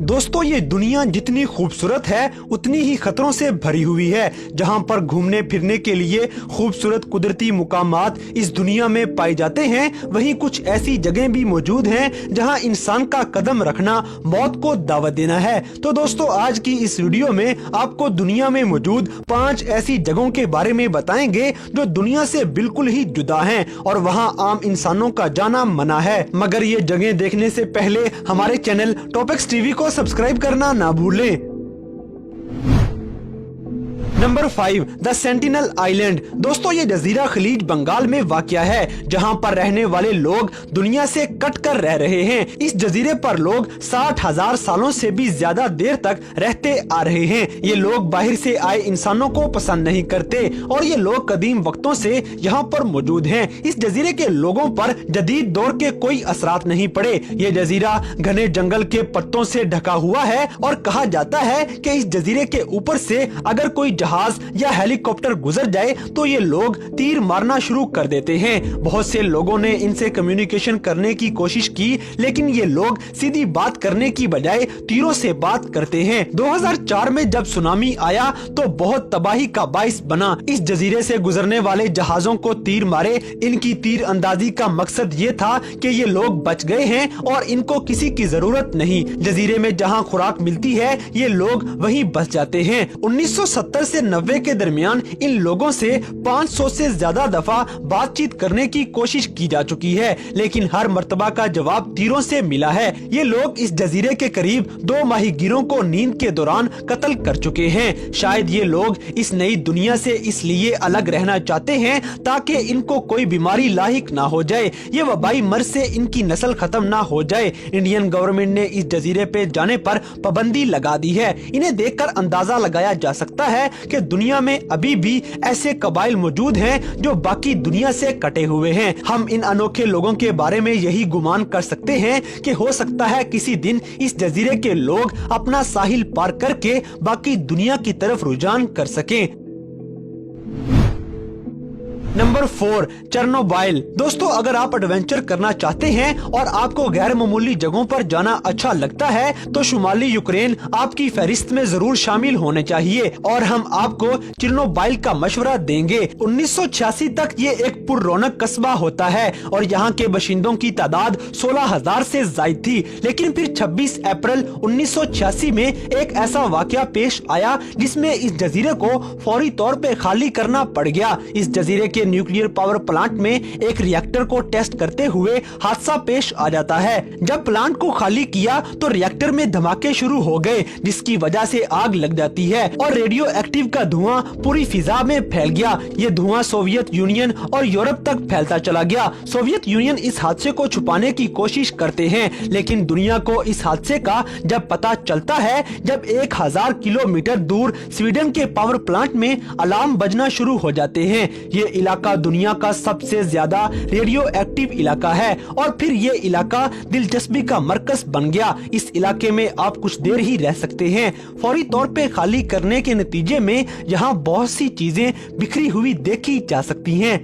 दोस्तों ये दुनिया जितनी खूबसूरत है उतनी ही खतरों से भरी हुई है। जहां पर घूमने फिरने के लिए खूबसूरत कुदरती मुकामात इस दुनिया में पाए जाते हैं, वहीं कुछ ऐसी जगह भी मौजूद हैं जहां इंसान का कदम रखना मौत को दावत देना है। तो दोस्तों आज की इस वीडियो में आपको दुनिया में मौजूद 5 ऐसी जगहों के बारे में बताएंगे जो दुनिया से बिल्कुल ही जुदा हैं और वहां आम इंसानों का जाना मना है। मगर ये जगह देखने से पहले हमारे चैनल टॉपिक्स टीवी को सब्सक्राइब करना ना भूलें। Number 5 the sentinel island. दोस्तों ये जजीरा खलीज बंगाल में वाक़या है, जहां पर रहने वाले लोग दुनिया से कट कर रह रहे हैं। इस जजीरे पर लोग 60,000 सालों से भी ज्यादा देर तक रहते आ रहे हैं। ये लोग बाहर से आए इंसानों को पसंद नहीं करते और ये लोग कदीम वक्तों से यहाँ पर मौजूद हैं। इस जजीरे के लोगों पर जदीद दौर के कोई असरात नहीं पड़े। ये जजीरा घने जंगल के पत्तों से ढका हुआ है और कहा जाता है कि इस जजीरे के ऊपर से अगर कोई जहाज या हेलीकॉप्टर गुजर जाए तो ये लोग तीर मारना शुरू कर देते हैं। बहुत से लोगों ने इनसे कम्युनिकेशन करने की कोशिश की, लेकिन ये लोग सीधी बात करने की बजाय तीरों से बात करते हैं। 2004 में जब सुनामी आया तो बहुत तबाही का बाइस बना। इस जजीरे से गुजरने वाले जहाजों को तीर मारे। इनकी तीर अंदाजी का मकसद ये था कि ये लोग बच गए हैं और इनको किसी की जरूरत नहीं। जजीरे में जहाँ खुराक मिलती है ये लोग वहीं बच जाते हैं। 1970 से 90 के दरमियान इन लोगों से 500 से ज्यादा दफा बातचीत करने की कोशिश की जा चुकी है, लेकिन हर मर्तबा का जवाब तीरों से मिला है। ये लोग इस जजीरे के करीब 2 माहीगीरों को नींद के दौरान कत्ल कर चुके हैं। शायद ये लोग इस नई दुनिया से इसलिए अलग रहना चाहते हैं ताकि इनको कोई बीमारी लाहिक ना हो जाए, ये वबाई मर्ज से इनकी नस्ल खत्म ना हो जाए। इंडियन गवर्नमेंट ने इस जजीरे पे जाने पर पाबंदी लगा दी है। इन्हें देखकर अंदाजा लगाया जा सकता है कि दुनिया में अभी भी ऐसे कबाइल मौजूद हैं जो बाकी दुनिया से कटे हुए हैं। हम इन अनोखे लोगों के बारे में यही गुमान कर सकते हैं कि हो सकता है किसी दिन इस जजीरे के लोग अपना साहिल पार करके बाकी दुनिया की तरफ रुझान कर सकें। Number 4 Chernobyl. दोस्तों अगर आप एडवेंचर करना चाहते हैं और आपको गैर मामूली जगहों पर जाना अच्छा लगता है तो शुमाली यूक्रेन आपकी फहरिस्त में जरूर शामिल होने चाहिए और हम आपको चेर्नोबिल का मशवरा देंगे। 1986 तक ये एक पुररौनक कस्बा होता है और यहाँ के बाशिंदों की तादाद 16,000 से जायद थी, लेकिन फिर 26 अप्रैल 1986 में एक ऐसा वाकया पेश आया जिसमें इस जजीरे को फौरी तौर पे खाली करना पड़ गया। इस जजीरे के न्यूक्लियर पावर प्लांट में एक रिएक्टर को टेस्ट करते हुए हादसा पेश आ जाता है। जब प्लांट को खाली किया तो रिएक्टर में धमाके शुरू हो गए, जिसकी वजह से आग लग जाती है और रेडियो एक्टिव का धुआं पूरी फिजा में फैल गया। ये धुआं सोवियत यूनियन और यूरोप तक फैलता चला गया। सोवियत यूनियन इस हादसे को छुपाने की कोशिश करते हैं, लेकिन दुनिया को इस हादसे का जब पता चलता है जब 1000 किलोमीटर दूर स्वीडन के पावर प्लांट में अलार्म बजना शुरू हो जाते हैं। ये इलाका दुनिया का सबसे ज्यादा रेडियो एक्टिव इलाका है और फिर ये इलाका दिलचस्पी का मरकज बन गया। इस इलाके में आप कुछ देर ही रह सकते हैं। फौरी तौर पे खाली करने के नतीजे में यहाँ बहुत सी चीजें बिखरी हुई देखी जा सकती हैं।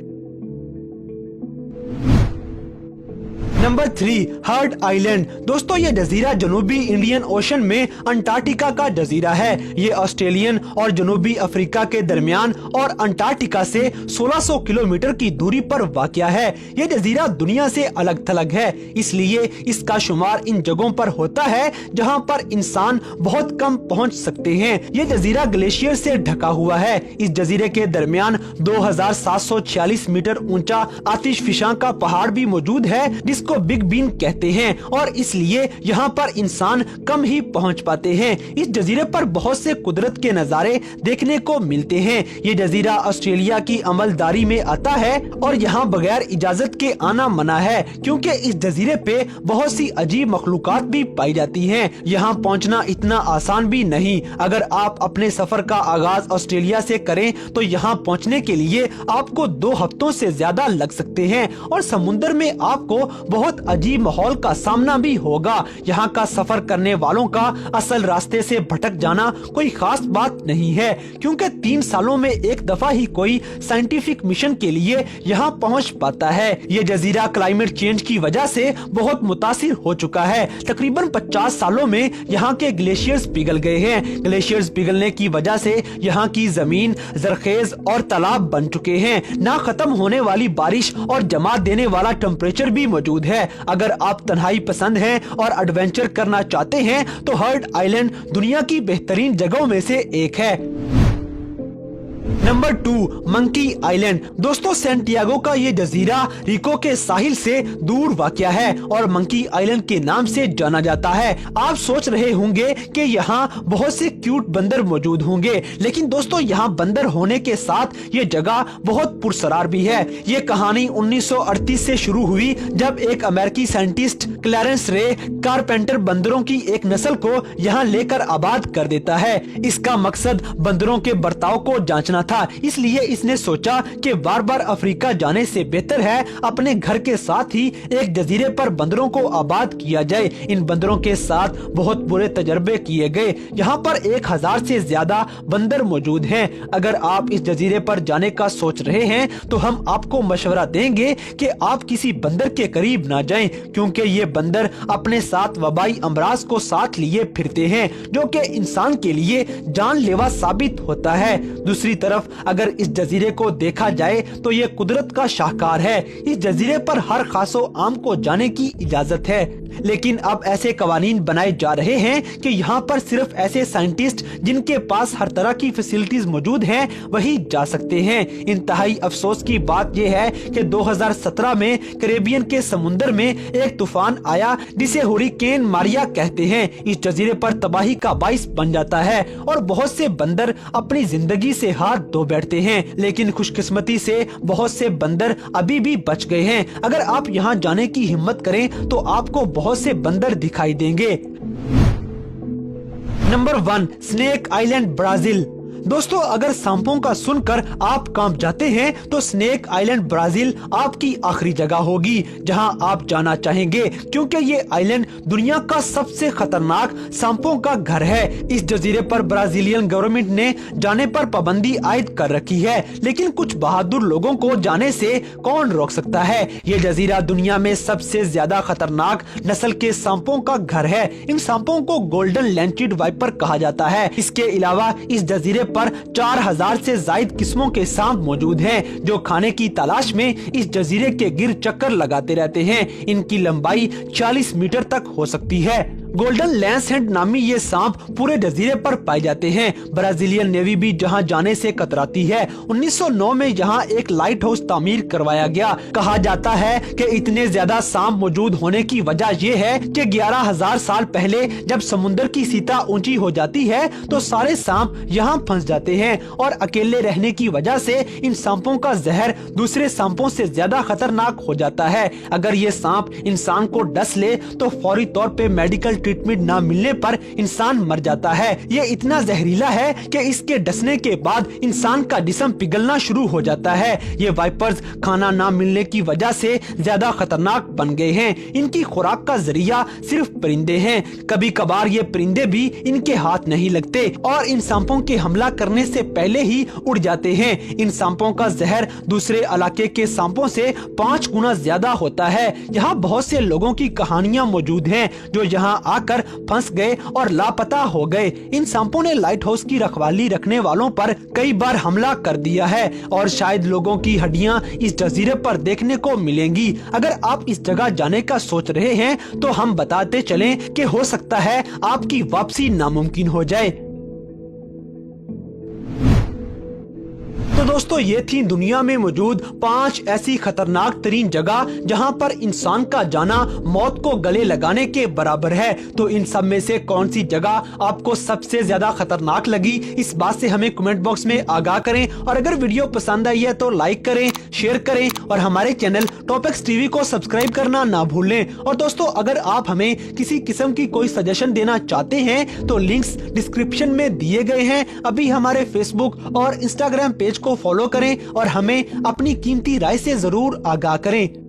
Number 3 Heart Island. दोस्तों ये जजीरा जनूबी इंडियन ओशन में अंटार्कटिका का जजीरा है। ये ऑस्ट्रेलियन और जनूबी अफ्रीका के दरमियान और अंटार्कटिका से 1600 किलोमीटर की दूरी पर वाक़या है। ये जजीरा दुनिया से अलग थलग है, इसलिए इसका शुमार इन जगहों पर होता है जहां पर इंसान बहुत कम पहुंच सकते हैं। ये जजीरा ग्लेशियर से ढका हुआ है। इस जजीरे के दरमियान 2746 मीटर ऊंचा आतिशफिशां का पहाड़ भी मौजूद है, जिसको बिग बीन कहते हैं और इसलिए यहाँ पर इंसान कम ही पहुँच पाते हैं। इस जजीरे पर बहुत से कुदरत के नज़ारे देखने को मिलते हैं। ये जजीरा ऑस्ट्रेलिया की अमलदारी में आता है और यहाँ बगैर इजाजत के आना मना है, क्योंकि इस जजीरे पे बहुत सी अजीब मखलूकात भी पाई जाती हैं। यहाँ पहुँचना इतना आसान भी नहीं। अगर आप अपने सफर का आगाज ऑस्ट्रेलिया से करें तो यहाँ पहुँचने के लिए आपको 2 हफ्तों से ज्यादा लग सकते हैं और समुद्र में आपको बहुत अजीब माहौल का सामना भी होगा। यहाँ का सफर करने वालों का असल रास्ते से भटक जाना कोई खास बात नहीं है, क्योंकि 3 सालों में एक दफा ही कोई साइंटिफिक मिशन के लिए यहाँ पहुँच पाता है। ये जजीरा क्लाइमेट चेंज की वजह से बहुत मुतासिर हो चुका है। तकरीबन 50 सालों में यहाँ के ग्लेशियर्स पिघल गए हैं। ग्लेशियर्स पिघलने की वजह से यहाँ की जमीन जरखेज और तालाब बन चुके हैं। ना खत्म होने वाली बारिश और जमा देने वाला टेम्परेचर भी मौजूद है। अगर आप तन्हाई पसंद हैं और एडवेंचर करना चाहते हैं तो हर्ट आइलैंड दुनिया की बेहतरीन जगहों में से एक है। Number 2, monkey island. दोस्तों, सैंटियागो का ये जजीरा रिको के साहिल से दूर वाक़या है और मंकी आइलैंड के नाम से जाना जाता है। आप सोच रहे होंगे कि यहाँ बहुत से क्यूट बंदर मौजूद होंगे, लेकिन दोस्तों यहाँ बंदर होने के साथ ये जगह बहुत पुरसरार भी है। ये कहानी 1938 से शुरू हुई, जब एक अमेरिकी साइंटिस्ट क्लैरेंस रे कारपेंटर बंदरों की एक नस्ल को यहाँ लेकर आबाद कर देता है। इसका मकसद बंदरों के बर्ताव को जांचना था, इसलिए इसने सोचा कि बार बार अफ्रीका जाने से बेहतर है अपने घर के साथ ही एक जजीरे पर बंदरों को आबाद किया जाए। इन बंदरों के साथ बहुत बुरे तजर्बे किए गए। यहाँ पर 1000 से ज्यादा बंदर मौजूद हैं। अगर आप इस जजीरे पर जाने का सोच रहे हैं तो हम आपको मशवरा देंगे कि आप किसी बंदर के करीब ना जाएं, क्योंकि ये बंदर अपने साथ वबाई अमराज को साथ लिए फिरते हैं, जो कि इंसान के लिए जानलेवा साबित होता है। दूसरी तरफ अगर इस जजीरे को देखा जाए तो ये कुदरत का शाहकार है। इस जजीरे पर हर खासो आम को जाने की इजाजत है, लेकिन अब ऐसे कवानीन बनाए जा रहे हैं कि यहाँ पर सिर्फ ऐसे साइंटिस्ट जिनके पास हर तरह की फैसिलिटीज मौजूद हैं वही जा सकते हैं। इंतहाई अफसोस की बात यह है कि 2017 में कैरेबियन के समुंदर में एक तूफान आया जिसे हुरिकेन मारिया कहते हैं। इस जजीरे पर तबाही का बाइस बन जाता है और बहुत से बंदर अपनी जिंदगी से हाथ धो बैठते हैं, लेकिन खुशकिस्मती से बहुत से बंदर अभी भी बच गए हैं। अगर आप यहाँ जाने की हिम्मत करें तो आपको बहुत से बंदर दिखाई देंगे। Number 1, snake island, Brazil. दोस्तों, अगर सांपों का सुनकर आप कांप जाते हैं तो स्नेक आइलैंड ब्राजील आपकी आखिरी जगह होगी जहां आप जाना चाहेंगे, क्योंकि ये आइलैंड दुनिया का सबसे खतरनाक सांपों का घर है। इस जजीरे पर ब्राजीलियन गवर्नमेंट ने जाने पर पाबंदी आयद कर रखी है, लेकिन कुछ बहादुर लोगों को जाने से कौन रोक सकता है। ये जजीरा दुनिया में सबसे ज्यादा खतरनाक नस्ल के सांपों का घर है। इन सांपों को गोल्डन लैंचेड वाइपर कहा जाता है। इसके अलावा इस जजीरे पर 4000 से ज्यादा किस्मों के सांप मौजूद हैं, जो खाने की तलाश में इस जजीरे के गिर्द चक्कर लगाते रहते हैं। इनकी लंबाई 40 मीटर तक हो सकती है। गोल्डन लैंसहेड नामी ये सांप पूरे जजीरे पर पाए जाते हैं। ब्राजीलियन नेवी भी जहां जाने से कतराती है। 1909 में यहाँ एक लाइट हाउस तामीर करवाया गया। कहा जाता है कि इतने ज्यादा सांप मौजूद होने की वजह ये है कि 11000 साल पहले जब समुद्र की सतह ऊंची हो जाती है तो सारे सांप यहाँ फंस जाते हैं और अकेले रहने की वजह से इन सांपों का जहर दूसरे सांपों से ज्यादा खतरनाक हो जाता है। अगर ये सांप इंसान को डस ले तो फौरी तौर पे मेडिकल ट्रीटमेंट ना मिलने पर इंसान मर जाता है। ये इतना जहरीला है कि इसके डसने के बाद इंसान का जिस्म पिघलना शुरू हो जाता है। ये वाइपर्स खाना ना मिलने की वजह से ज्यादा खतरनाक बन गए हैं। इनकी खुराक का जरिया सिर्फ परिंदे हैं। कभी कभार ये परिंदे भी इनके हाथ नहीं लगते और इन सांपों के हमला करने से पहले ही उड़ जाते हैं। इन सांपों का जहर दूसरे इलाके के सांपों से 5 गुना ज्यादा होता है। यहाँ बहुत से लोगों की कहानियां मौजूद हैं जो यहाँ आकर फंस गए और लापता हो गए। इन सांपों ने लाइट हाउस की रखवाली रखने वालों पर कई बार हमला कर दिया है और शायद लोगों की हड्डियां इस जजीरे पर देखने को मिलेंगी। अगर आप इस जगह जाने का सोच रहे हैं तो हम बताते चलें कि हो सकता है आपकी वापसी नामुमकिन हो जाए। तो दोस्तों, ये थी दुनिया में मौजूद 5 ऐसी खतरनाक तरीन जगह जहां पर इंसान का जाना मौत को गले लगाने के बराबर है। तो इन सब में से कौन सी जगह आपको सबसे ज्यादा खतरनाक लगी, इस बात से हमें कमेंट बॉक्स में आगाह करें। और अगर वीडियो पसंद आई है तो लाइक करें, शेयर करें और हमारे चैनल टॉपिक्स टीवी को सब्सक्राइब करना ना भूलें। और दोस्तों, अगर आप हमें किसी किस्म की कोई सजेशन देना चाहते हैं तो लिंक्स डिस्क्रिप्शन में दिए गए हैं। अभी हमारे फेसबुक और इंस्टाग्राम पेज को फॉलो करें और हमें अपनी कीमती राय से जरूर आगाह करें।